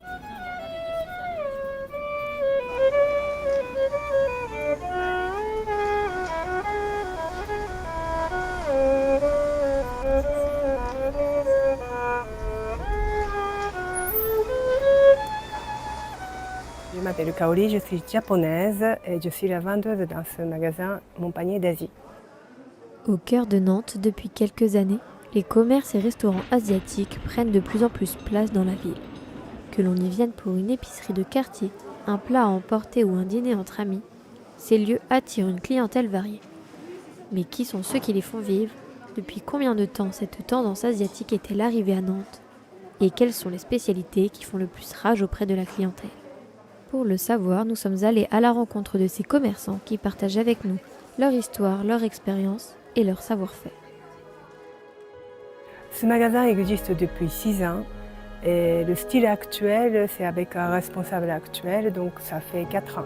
Je m'appelle Kaori, je suis japonaise et je suis la vendeuse dans ce magasin Mon Panier d'Asie. Au cœur de Nantes, depuis quelques années, les commerces et restaurants asiatiques prennent de plus en plus place dans la ville. Que l'on y vienne pour une épicerie de quartier, un plat à emporter ou un dîner entre amis, ces lieux attirent une clientèle variée. Mais qui sont ceux qui les font vivre? Depuis combien de temps cette tendance asiatique est-elle arrivée à Nantes? Et quelles sont les spécialités qui font le plus rage auprès de la clientèle? Pour le savoir, nous sommes allés à la rencontre de ces commerçants qui partagent avec nous leur histoire, leur expérience et leur savoir-faire. Ce magasin existe depuis 6 ans et le style actuel, c'est avec un responsable actuel, donc ça fait 4 ans.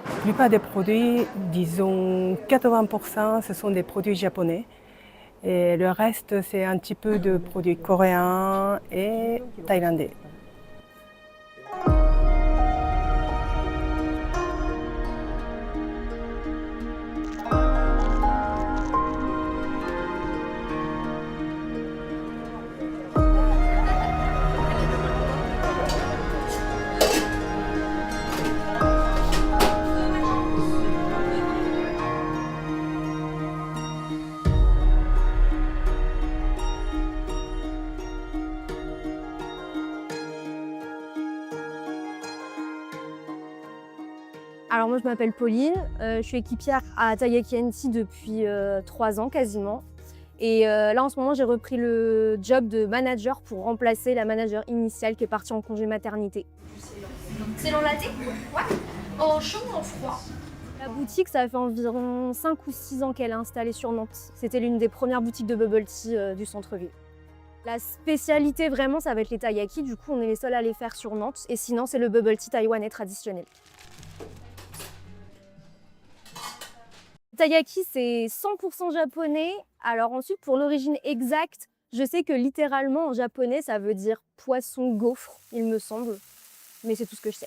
La plupart des produits, disons 80%, ce sont des produits japonais. Et le reste, c'est un petit peu de produits coréens et thaïlandais. Alors moi je m'appelle Pauline, je suis équipière à Taiyaki NT depuis 3 ans quasiment. Et là en ce moment j'ai repris le job de manager pour remplacer la manager initiale qui est partie en congé maternité. C'est long latte? Ouais. En chaud ou en froid? La boutique ça fait environ 5 ou 6 ans qu'elle est installée sur Nantes. C'était l'une des premières boutiques de bubble tea du centre-ville. La spécialité vraiment ça va être les taiyaki, du coup on est les seuls à les faire sur Nantes. Et sinon c'est le bubble tea taïwanais traditionnel. Taiyaki, c'est 100% japonais. Alors ensuite, pour l'origine exacte, je sais que littéralement en japonais, ça veut dire poisson gaufre, il me semble. Mais c'est tout ce que je sais.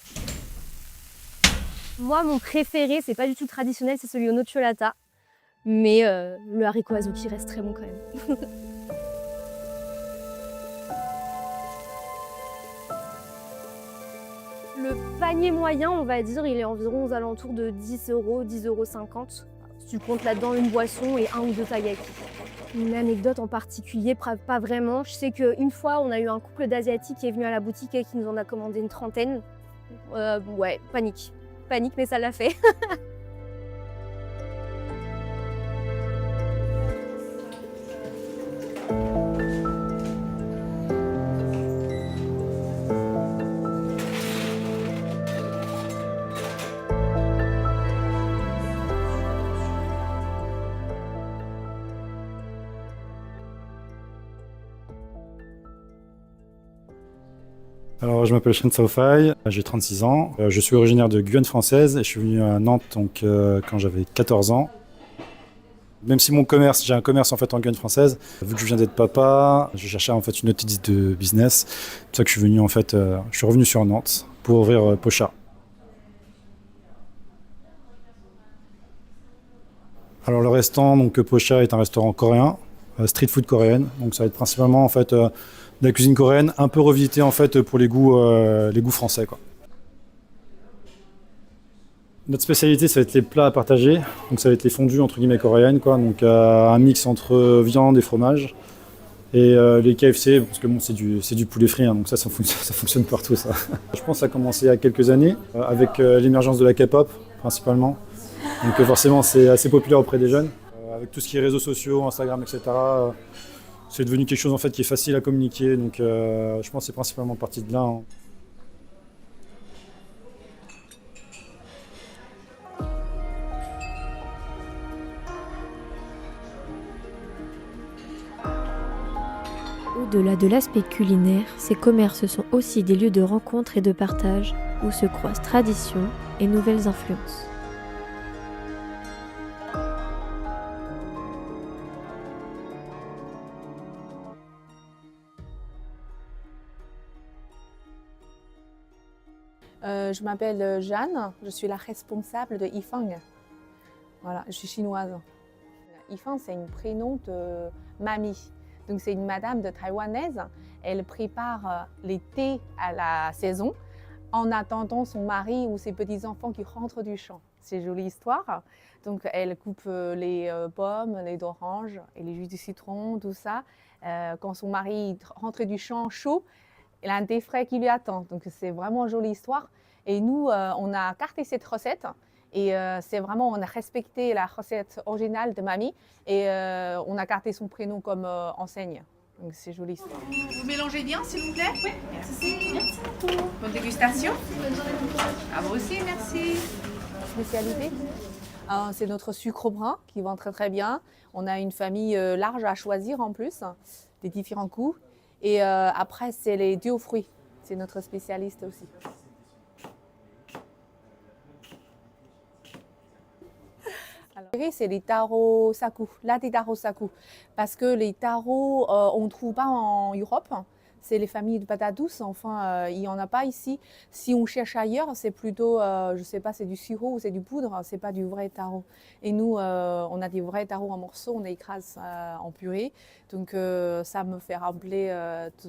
Moi, mon préféré, c'est pas du tout traditionnel, c'est celui au nocciolata. Mais le haricot azuki reste très bon quand même. Le panier moyen, on va dire, il est environ aux alentours de 10 €, 10,50 €. Si tu comptes là-dedans une boisson et 1 ou 2 taiyaki. Une anecdote en particulier, pas vraiment. Je sais qu'une fois, on a eu un couple d'Asiatiques qui est venu à la boutique et qui nous en a commandé une trentaine. Ouais, panique. Panique, mais ça l'a fait. Alors, je m'appelle Shen Saofai, j'ai 36 ans. Je suis originaire de Guyane française et je suis venu à Nantes quand j'avais 14 ans. Même si j'ai un commerce en fait en Guyane française, vu que je viens d'être papa, je cherchais en fait une autre idée de business. C'est pour ça que je suis venu je suis revenu sur Nantes pour ouvrir Pocha. Alors le restaurant, Pocha est un restaurant coréen, street food coréenne. Donc ça va être principalement de la cuisine coréenne, un peu revisitée pour les goûts français, quoi. Notre spécialité, ça va être les plats à partager. Donc ça va être les fondus entre guillemets coréennes, quoi. Donc un mix entre viande et fromage. Et les KFC, parce que bon, c'est du poulet frit, hein, donc ça fonctionne partout, ça. Je pense que ça a commencé il y a quelques années, avec l'émergence de la K-pop, principalement. Donc forcément, c'est assez populaire auprès des jeunes. Avec tout ce qui est réseaux sociaux, Instagram, etc., c'est devenu quelque chose qui est facile à communiquer. Donc je pense que c'est principalement parti de là, hein. Au-delà de l'aspect culinaire, ces commerces sont aussi des lieux de rencontre et de partage où se croisent traditions et nouvelles influences. Je m'appelle Jeanne, je suis la responsable de Yifang. Voilà, je suis chinoise. Yifang, c'est un prénom de mamie. Donc c'est une madame de taïwanaise. Elle prépare les thés à la saison en attendant son mari ou ses petits-enfants qui rentrent du champ. C'est une jolie histoire. Donc elle coupe les pommes, les oranges et les jus de citron, tout ça. Quand son mari rentre du champ chaud, il a un thé frais qui lui attend. Donc c'est vraiment une jolie histoire. Et nous, on a carté cette recette. Et c'est vraiment, on a respecté la recette originale de mamie. Et on a carté son prénom comme enseigne. Donc c'est jolie histoire. Vous mélangez bien, s'il vous plaît? Oui, merci. Merci beaucoup. Bonne dégustation. À vous aussi, merci. Spécialité, c'est notre sucre brun qui vend très très bien. On a une famille large à choisir en plus, des différents goûts. Et après, c'est les thés aux fruits. C'est notre spécialiste aussi. C'est les taros saku, latte taro saku. Parce que les taros, on ne trouve pas en Europe. C'est les familles de patates douces, enfin, il n'y en a pas ici. Si on cherche ailleurs, c'est plutôt, je ne sais pas, c'est du sirop ou c'est du poudre, c'est pas du vrai taro. Et nous, on a des vrais taros en morceaux, on les écrase en purée. Donc ça me fait rappeler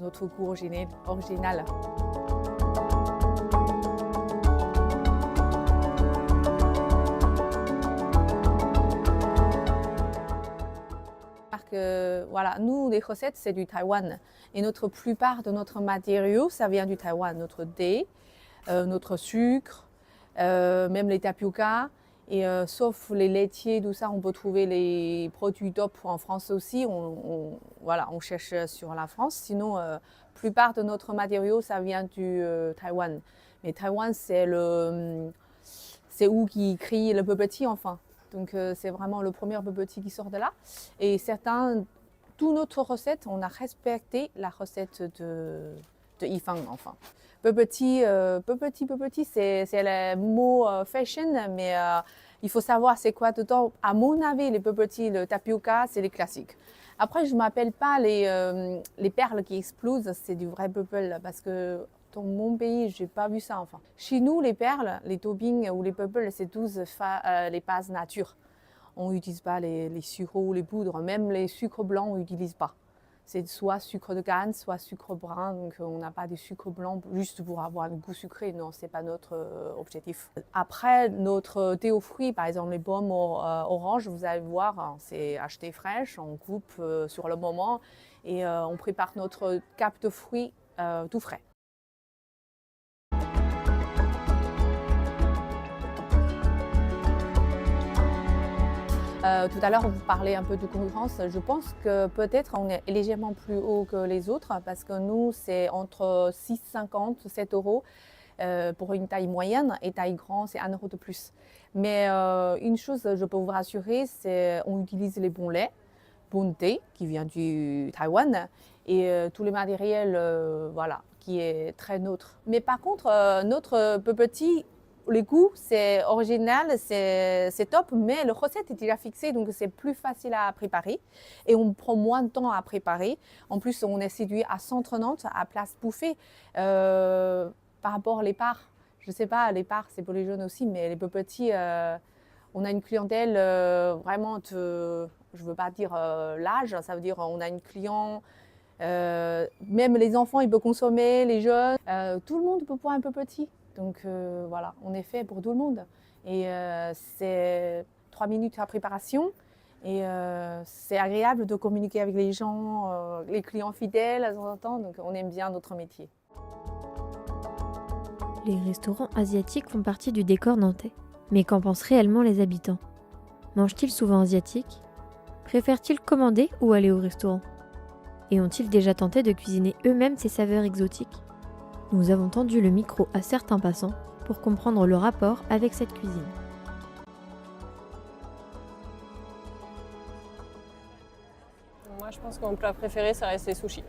notre goût original. Voilà, nous, les recettes, c'est du Taïwan. Et notre plupart de notre matériau, ça vient du Taïwan. Notre thé, notre sucre, même les tapioca. Et sauf les laitiers, tout ça, on peut trouver les produits top en France aussi. Voilà, on cherche sur la France. Sinon, la plupart de notre matériau, ça vient du Taïwan. Mais Taïwan, c'est où qui crie le bubble tea, enfin. Donc c'est vraiment le premier bubble tea qui sort de là. Et toutes notre recettes, on a respecté la recette de Yifang, enfin. Bubble tea, c'est le mot fashion, mais il faut savoir c'est quoi dedans. À mon avis, les bubble tea, le tapioca, c'est les classiques. Après, je ne m'appelle pas les perles qui explosent, c'est du vrai bubble, parce que dans mon pays, je n'ai pas vu ça, enfin. Chez nous, les perles, les toppings ou les bubbles, c'est tous les bases nature. On n'utilise pas les sucres ou les poudres, même les sucres blancs, on n'utilise pas. C'est soit sucre de canne, soit sucre brun, donc on n'a pas de sucre blanc juste pour avoir un goût sucré, non, ce n'est pas notre objectif. Après, notre thé aux fruits, par exemple les pommes oranges, vous allez voir, c'est acheté fraîche, on coupe sur le moment et on prépare notre cap de fruits tout frais. Tout à l'heure, vous parlez un peu de concurrence. Je pense que peut-être on est légèrement plus haut que les autres parce que nous, c'est entre 6,50 et 7 euros pour une taille moyenne et taille grande, c'est 1 euro de plus. Mais une chose, je peux vous rassurer, c'est qu'on utilise les bons laits, bon thé qui vient du Taïwan et tous les matériels voilà, qui est très neutre. Mais par contre, notre petit les goûts, c'est original, c'est top, mais le recette est déjà fixée, donc c'est plus facile à préparer et on prend moins de temps à préparer. En plus, on est séduit à 130 à place bouffée. Par rapport aux parts, je ne sais pas, les parts, c'est pour les jeunes aussi, mais les petits, on a une clientèle vraiment, je ne veux pas dire l'âge, ça veut dire on a une client. Même les enfants, ils peuvent consommer, les jeunes, tout le monde peut boire un peu petit. Donc voilà, on est fait pour tout le monde. Et c'est 3 minutes à préparation. Et c'est agréable de communiquer avec les gens, les clients fidèles de temps en temps. Donc on aime bien notre métier. Les restaurants asiatiques font partie du décor nantais. Mais qu'en pensent réellement les habitants? Mangent-ils souvent asiatique? Préfèrent-ils commander ou aller au restaurant? Et ont-ils déjà tenté de cuisiner eux-mêmes ces saveurs exotiques? Nous avons tendu le micro à certains passants pour comprendre le rapport avec cette cuisine. Moi, je pense que mon plat préféré, ça reste les sushis.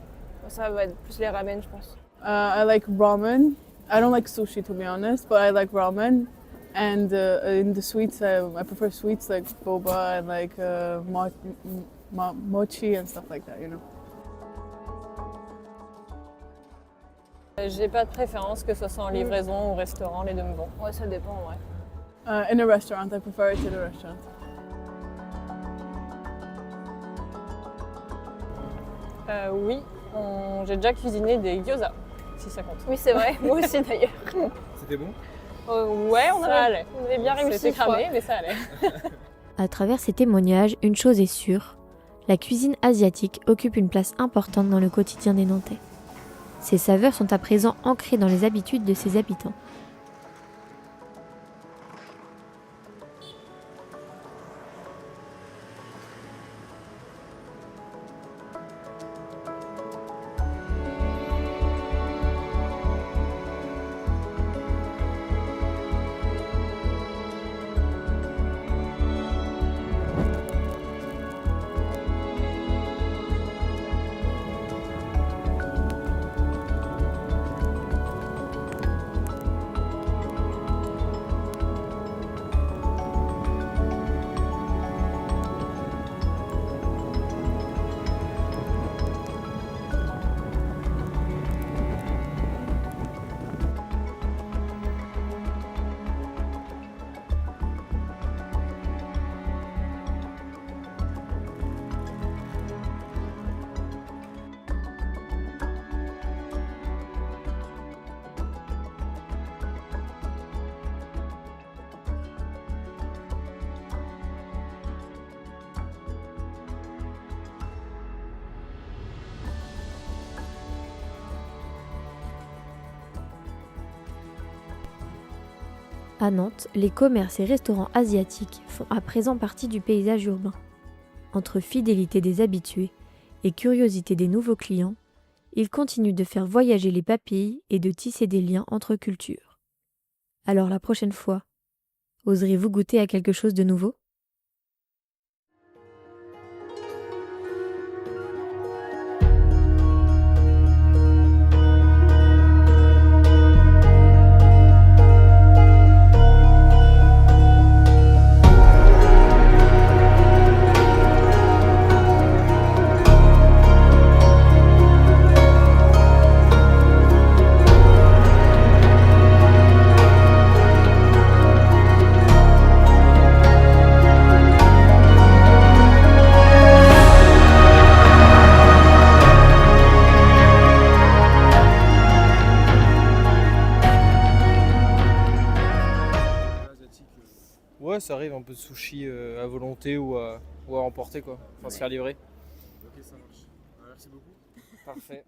Ça va être plus les ramen, je pense. I like ramen. I don't like sushi to be honest, but I like ramen. And in the sweets, I prefer sweets like boba and like mochi and stuff like that, you know. J'ai pas de préférence, que ce soit en livraison ou au restaurant, les deux me vont. Ouais, ça dépend, ouais. In a restaurant, I prefer it in a restaurant. Oui, j'ai déjà cuisiné des gyoza, si ça compte. Oui, c'est vrai, moi aussi d'ailleurs. C'était bon? Ouais, on avait bien réussi. C'était cramé, mais ça allait. À travers ces témoignages, une chose est sûre, la cuisine asiatique occupe une place importante dans le quotidien des Nantais. Ses saveurs sont à présent ancrées dans les habitudes de ses habitants. À Nantes, les commerces et restaurants asiatiques font à présent partie du paysage urbain. Entre fidélité des habitués et curiosité des nouveaux clients, ils continuent de faire voyager les papilles et de tisser des liens entre cultures. Alors la prochaine fois, oserez-vous goûter à quelque chose de nouveau ? Ouais, ça arrive, un peu de sushi à volonté ou à emporter quoi, enfin se faire livrer. Ok, ça marche. Merci beaucoup. Parfait.